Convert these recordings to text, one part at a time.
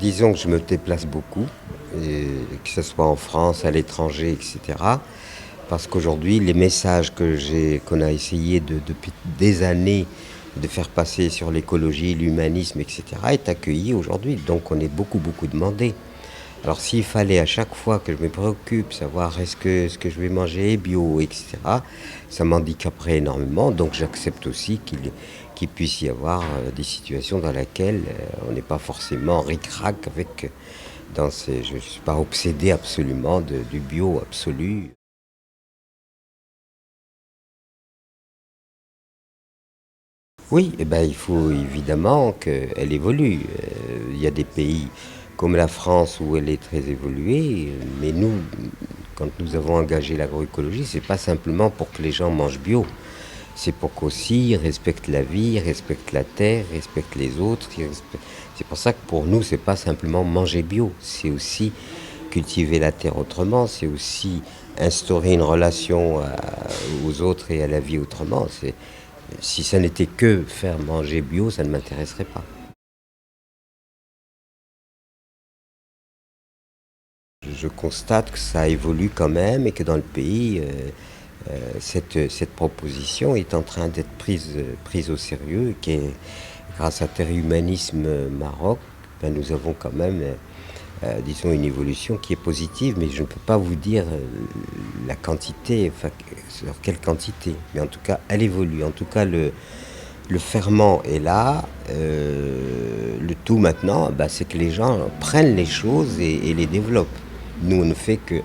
disons que je me déplace beaucoup, et que ce soit en France, à l'étranger, etc. Parce qu'aujourd'hui, les messages qu'on a essayé depuis des années de faire passer sur l'écologie, l'humanisme, etc., est accueilli aujourd'hui. Donc on est beaucoup, beaucoup demandé. Alors s'il fallait à chaque fois que je me préoccupe, savoir est-ce que ce que je vais manger est bio, etc., ça m'handicaperait énormément. Donc j'accepte aussi qu'il puisse y avoir des situations dans lesquelles on n'est pas forcément ric-rac avec je ne suis pas obsédé absolument du bio absolu. Oui, eh ben, il faut évidemment qu'elle évolue. Il y a des pays comme la France où elle est très évoluée, mais nous, quand nous avons engagé l'agroécologie, c'est pas simplement pour que les gens mangent bio. C'est pour qu'aussi ils respectent la vie, ils respectent la terre, ils respectent les autres. C'est pour ça que pour nous, c'est pas simplement manger bio, c'est aussi cultiver la terre autrement, c'est aussi instaurer une relation aux autres et à la vie autrement. Si ça n'était que faire manger bio, ça ne m'intéresserait pas. Je constate que ça évolue quand même et que dans le pays, cette proposition est en train d'être prise au sérieux, grâce à Terre Humanisme Maroc, ben, nous avons quand même, disons, une évolution qui est positive, mais je ne peux pas vous dire la quantité, enfin, sur quelle quantité, mais en tout cas, elle évolue. En tout cas, le ferment est là. Le tout maintenant, bah, c'est que les gens prennent les choses et les développent. Nous, on ne fait que,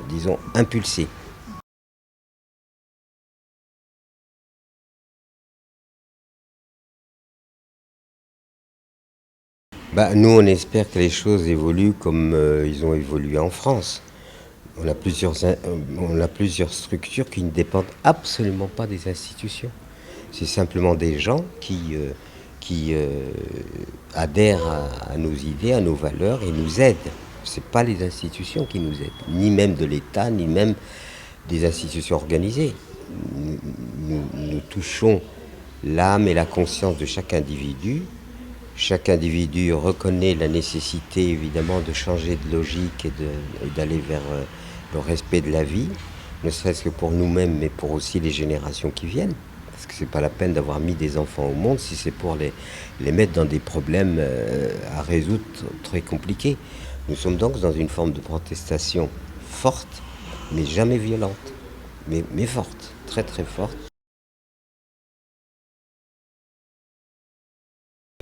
disons, impulser. Bah, nous, on espère que les choses évoluent comme ils ont évolué en France. On a plusieurs structures qui ne dépendent absolument pas des institutions. C'est simplement des gens qui adhèrent à nos idées, à nos valeurs et nous aident. Ce n'est pas les institutions qui nous aident, ni même de l'État, ni même des institutions organisées. Nous touchons l'âme et la conscience de chaque individu. Chaque individu reconnaît la nécessité évidemment de changer de logique et d'aller vers le respect de la vie, ne serait-ce que pour nous-mêmes, mais pour aussi les générations qui viennent. Parce que c'est pas la peine d'avoir mis des enfants au monde si c'est pour les mettre dans des problèmes à résoudre très compliqués. Nous sommes donc dans une forme de protestation forte, mais jamais violente, mais forte, très très forte.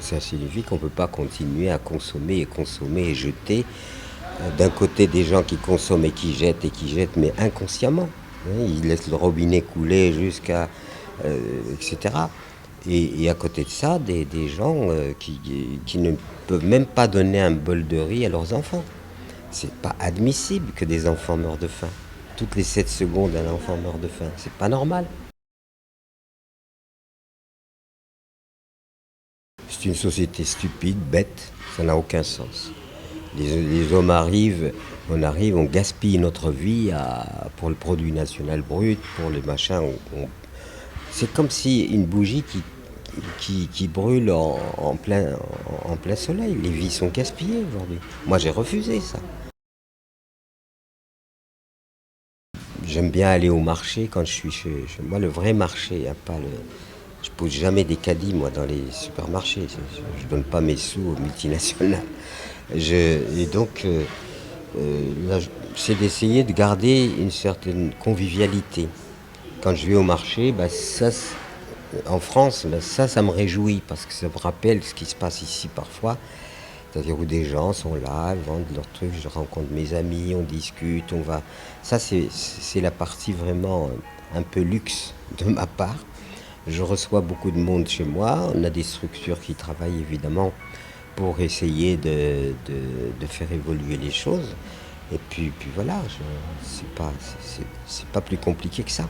Ça signifie qu'on ne peut pas continuer à consommer et jeter. D'un côté, des gens qui consomment et qui jettent, mais inconsciemment. Hein, ils laissent le robinet couler jusqu'à, etc. Et à côté de ça, des gens qui ne peuvent même pas donner un bol de riz à leurs enfants. C'est pas admissible que des enfants meurent de faim. Toutes les 7 secondes, un enfant meurt de faim. C'est pas normal. C'est une société stupide, bête, ça n'a aucun sens. Les hommes arrivent, on gaspille notre vie pour le produit national brut, pour les machins. C'est comme si une bougie qui brûle en plein soleil. Les vies sont gaspillées aujourd'hui. Moi, j'ai refusé ça. J'aime bien aller au marché quand je suis chez moi, le vrai marché, hein, pas le. Je pose jamais des caddies, moi, dans les supermarchés. Je donne pas mes sous aux multinationales. Et donc, là, c'est d'essayer de garder une certaine convivialité. Quand je vais au marché, bah, en France, bah, ça me réjouit parce que ça me rappelle ce qui se passe ici parfois. C'est-à-dire où des gens sont là, ils vendent leurs trucs, je rencontre mes amis, on discute, on va. Ça, c'est la partie vraiment un peu luxe de ma part. Je reçois beaucoup de monde chez moi. On a des structures qui travaillent évidemment pour essayer de faire évoluer les choses. Et puis voilà, c'est pas plus compliqué que ça.